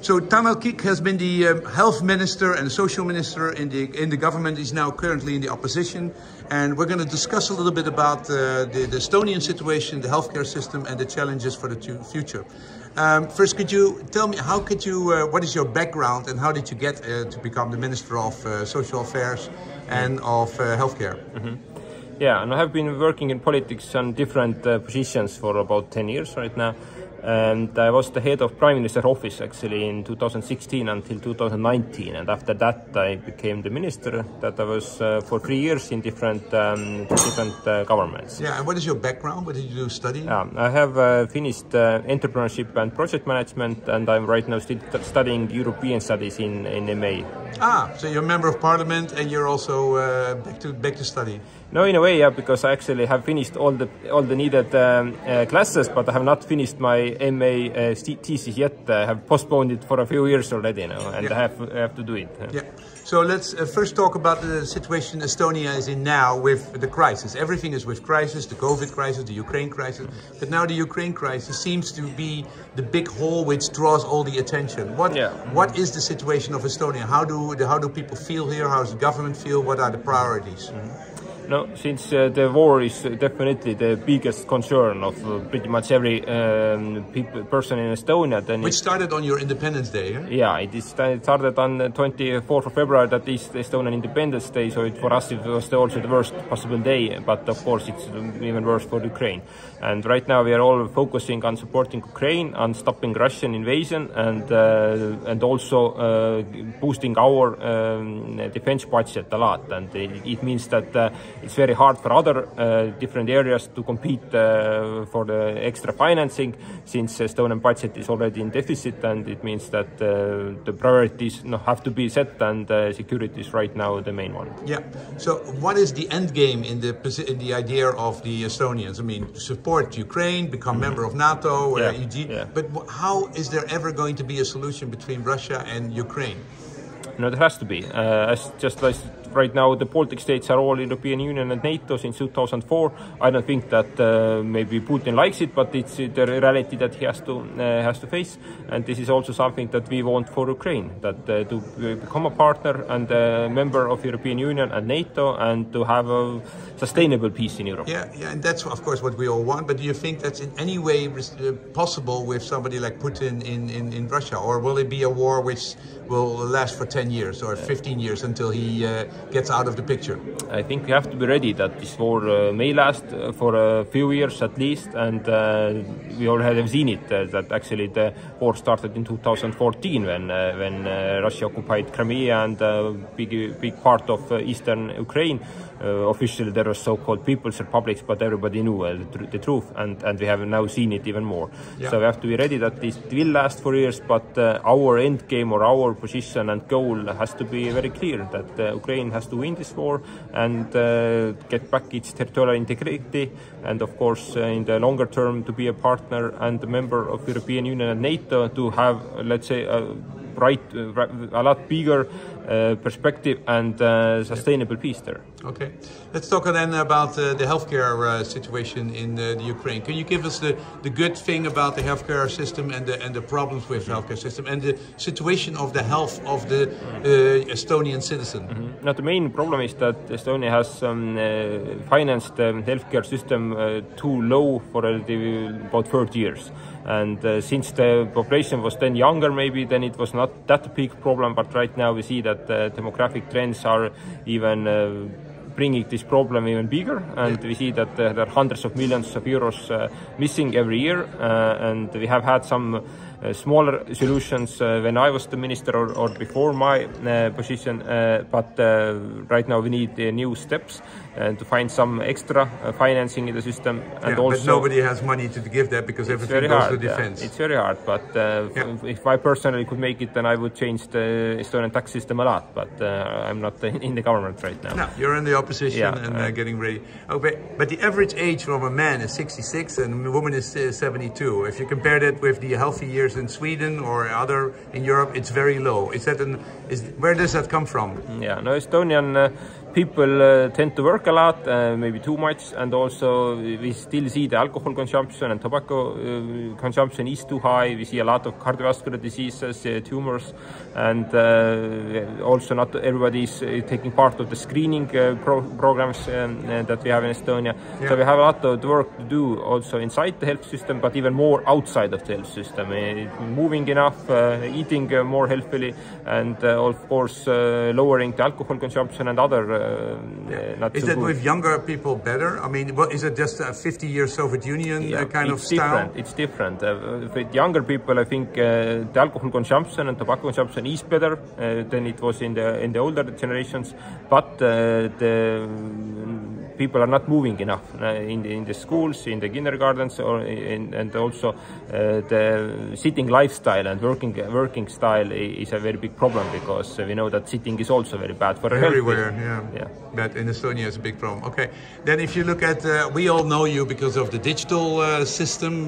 So Tanel Kiik has been the Health Minister and Social Minister in the government. He's now currently in the opposition, and we're going to discuss a little bit about the Estonian situation, the healthcare system, and the challenges for the future. First, could you tell me what is your background and how did you get to become the Minister of Social Affairs and of Healthcare? Yeah, and I have been working in politics on different positions for about 10 years right now. And I was the head of Prime Minister's office actually in 2016 until 2019, and after that I became the minister. That I was for 3 years in different governments. Yeah, and what is your background? What did you do study? I have finished entrepreneurship and project management, and I'm right now still studying European studies in MA. Ah, so you're a member of Parliament and you're also back to study. No, in a way, yeah, because I actually have finished all the needed classes, but I have not finished my MA thesis yet. I have postponed it for a few years already now, and I have to do it. Yeah. So let's first talk about the situation Estonia is in now with the crisis. Everything is with crisis, the COVID crisis, the Ukraine crisis. But now the Ukraine crisis seems to be the big hole which draws all the attention. What is the situation of Estonia? How do people feel here? How does the government feel? What are the priorities? No, since the war is definitely the biggest concern of pretty much every person in Estonia. Then which started on your Independence Day, eh? Yeah, it started on the 24th of February, that is the Estonian Independence Day, so for us it was also the worst possible day, but of course it's even worse for Ukraine. And right now we are all focusing on supporting Ukraine, on stopping Russian invasion, and also boosting our defense budget a lot. And it means that it's very hard for other different areas to compete for the extra financing, since Estonian budget is already in deficit, and it means that the priorities have to be set, and security is right now the main one. Yeah. So what is the end game in the idea of the Estonians? I mean, support Ukraine, become member of NATO, but how is there ever going to be a solution between Russia and Ukraine? No, there has to be. Just like right now, the Baltic states are all European Union and NATO since 2004. I don't think that maybe Putin likes it, but it's the reality that he has to face. And this is also something that we want for Ukraine, that to become a partner and a member of European Union and NATO, and to have a sustainable peace in Europe. Yeah, and that's of course what we all want. But do you think that's in any way possible with somebody like Putin in Russia, or will it be a war which will last for 10 years or 15 years until he gets out of the picture? I think we have to be ready that this war may last for a few years at least, and we already have seen it, that actually the war started in 2014 when Russia occupied Crimea and a big part of eastern Ukraine. Officially there were so-called People's Republics, but everybody knew the truth, and we have now seen it even more. Yeah. So we have to be ready that this will last for years, but our end game or our position and goal has to be very clear, that Ukraine has to win this war and get back its territorial integrity, and of course in the longer term to be a partner and a member of European Union and NATO, to have, let's say, a lot bigger perspective and sustainable peace there. Okay, let's talk then about the healthcare situation in the Ukraine. Can you give us the good thing about the healthcare system and the problems with the healthcare system and the situation of the health of the Estonian citizen? Now, the main problem is that Estonia has financed the healthcare system too low for about 30 years. And since the population was then younger, maybe then it was not that big problem. But right now we see that demographic trends are even bringing this problem even bigger, and we see that there are hundreds of millions of euros missing every year, and we have had some smaller solutions when I was the minister or before my position, but right now we need new steps to find some extra financing in the system. And also, but nobody has money to give that because everything goes to defense. It's very hard, but if I personally could make it, then I would change the Estonian tax system a lot, but I'm not in the government right now. No, you're in the opposition and getting ready. Okay, but the average age from a man is 66 and a woman is 72. If you compare that with the healthy years in Sweden or other in Europe, it's very low. Where does that come from? Yeah, no, Estonian people tend to work a lot, maybe too much, and also we still see the alcohol consumption and tobacco consumption is too high. We see a lot of cardiovascular diseases, tumors, and also not everybody is taking part of the screening programs that we have in Estonia. Yeah. So we have a lot of work to do also inside the health system, but even more outside of the health system. Moving enough, eating more healthily, and of course lowering the alcohol consumption and other not is so that good. With younger people better? I mean, is it just a 50-year Soviet Union kind of style? It's different. With younger people, I think the alcohol consumption and tobacco consumption is better than it was in the older generations, but the people are not moving enough in the schools, in the kindergartens, and also the sitting lifestyle and working style is a very big problem, because we know that sitting is also very bad for everywhere. Health. Yeah. But in Estonia is a big problem. Okay, then if you look at, we all know you because of the digital system.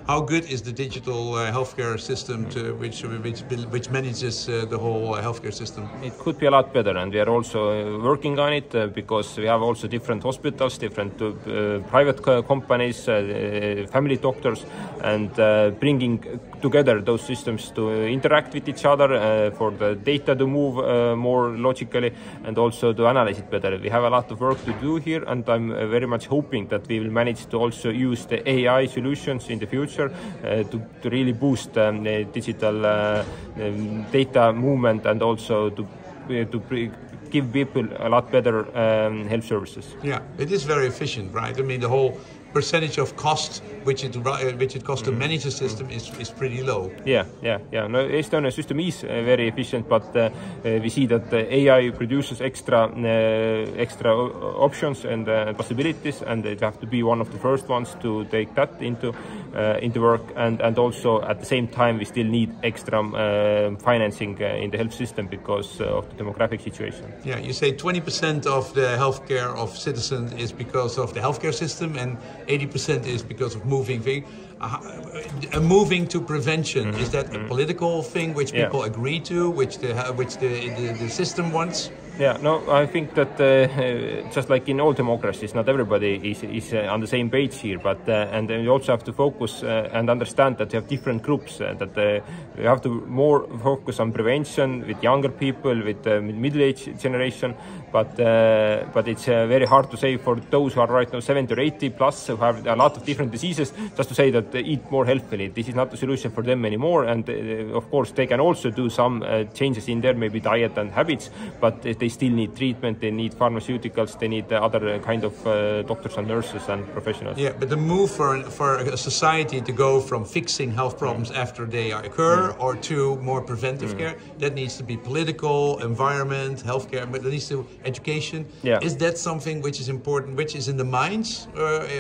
How good is the digital healthcare system which manages the whole healthcare system? It could be a lot better, and we are also working on it because we have also different hospitals, different private companies, family doctors, and bringing together those systems to interact with each other for the data to move more logically, and also to analyze it better. We have a lot of work to do here, and I'm very much hoping that we will manage to also use the AI solutions in the future to really boost digital data movement, and also to give people a lot better health services. Yeah, it is very efficient, right? I mean, the whole percentage of cost which it costs to manage the system is pretty low. Yeah. No, Estonian system is very efficient, but we see that the AI produces extra options and possibilities, and it have to be one of the first ones to take that into work, and also at the same time we still need extra financing in the health system because of the demographic situation. Yeah, you say 20% of the healthcare of citizens is because of the healthcare system, and 80% is because of moving. Moving to prevention, is that a political thing which people agree to, which the system wants? Yeah, no, I think that just like in all democracies, not everybody is on the same page here, but and then you also have to focus and understand that you have different groups, that you have to more focus on prevention with younger people, with middle-aged generation, but it's very hard to say for those who are right now 70 or 80 plus, who have a lot of different diseases, just to say that they eat more healthily. This is not the solution for them anymore, and of course they can also do some changes in their maybe diet and habits, but they still need treatment, they need pharmaceuticals, they need other kind of doctors and nurses and professionals. Yeah, but the move for a society to go from fixing health problems after they occur or to more preventive care, that needs to be political, environment, healthcare, but it needs to education. Yeah. Is that something which is important, which is in the minds,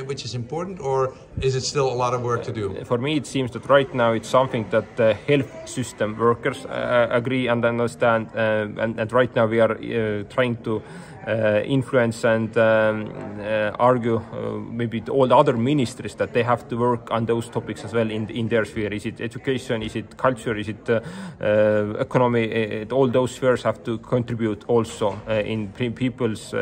which is important, or is it still a lot of work to do? For me, it seems that right now it's something that the health system workers agree and understand, and right now we are trying to influence and argue maybe all the other ministries that they have to work on those topics as well in their sphere. Is it education? Is it culture? Is it economy? All those spheres have to contribute also in people's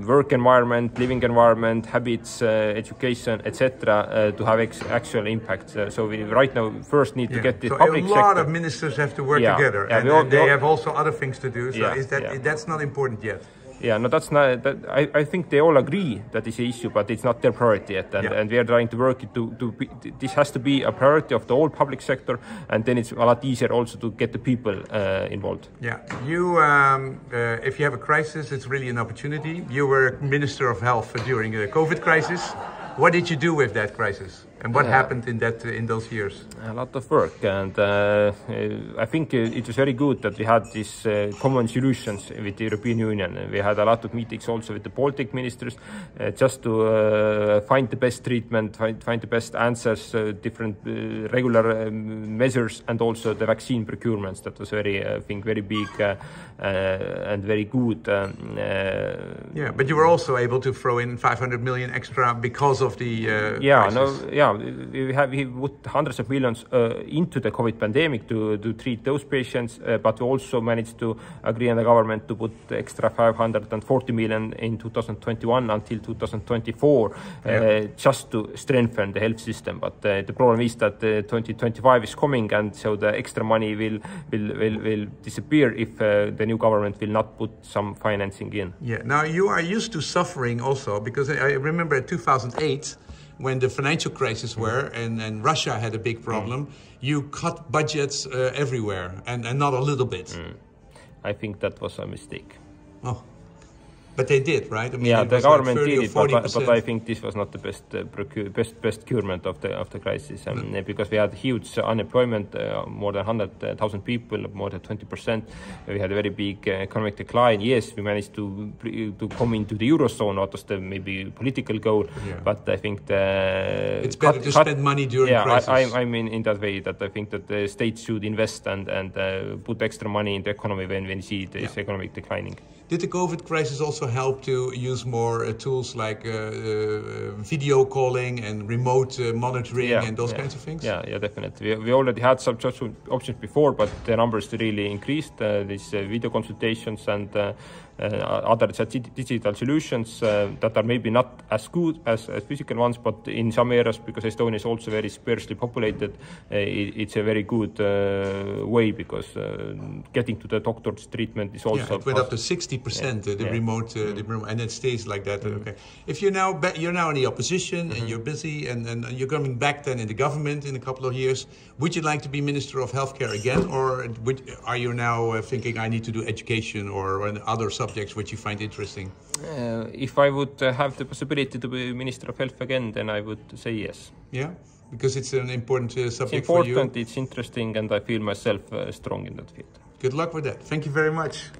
work environment, living environment, habits, education, etc., to have actual impact. So we right now first need to get the public sector. A lot of ministers have to work together, and they have also other things to do. So that's not important yet? Yeah, no, that's not. I think they all agree that it's an issue, but it's not their priority yet, and we are trying to work it to be, this has to be a priority of the whole public sector, and then it's a lot easier also to get the people involved. Yeah, you if you have a crisis, it's really an opportunity. You were Minister of Health during the COVID crisis. What did you do with that crisis? And what happened in those years? A lot of work, and I think it was very good that we had these common solutions with the European Union. We had a lot of meetings also with the Baltic ministers, just to find the best treatment, find the best answers, different regular measures, and also the vaccine procurements. That was very, I think, very big and very good. Yeah, but you were also able to throw in 500 million extra because of the crisis. yeah, we put hundreds of millions into the COVID pandemic to treat those patients, but we also managed to agree on the government to put extra 540 million in 2021 until 2024, just to strengthen the health system. But the problem is that 2025 is coming, and so the extra money will disappear if the new government will not put some financing in. Yeah. Now you are used to suffering also, because I remember in 2008 when the financial crisis were and Russia had a big problem, you cut budgets everywhere and not a little bit. I think that was a mistake. Oh. But they did, right? I mean, yeah, the government did it, but I think this was not the best procurement of the crisis, because we had huge unemployment, more than 100,000 people, more than 20%. We had a very big economic decline. Yes, we managed to come into the eurozone. That was the maybe political goal, but I think it's better to spend money during crisis. I mean in that way that I think that the states should invest and put extra money in the economy when we see this economic declining. Did the COVID crisis also help to use more tools like video calling and remote monitoring and those kinds of things? Yeah, definitely. We already had some such options before, but the numbers really increased. These video consultations and other digital solutions that are maybe not as good as physical ones, but in some areas, because Estonia is also very sparsely populated, it's a very good way, because getting to the doctor's treatment is also... Yeah, it went up to 60%, the remote, and it stays like that. Okay. If you're now in the opposition and you're busy and you're coming back then in the government in a couple of years, would you like to be Minister of Healthcare again, or are you now thinking I need to do education or other subjects which you find interesting? If I would have the possibility to be Minister of Health again, then I would say yes. Yeah, because it's an important subject for you. It's important, it's interesting, and I feel myself strong in that field. Good luck with that. Thank you very much.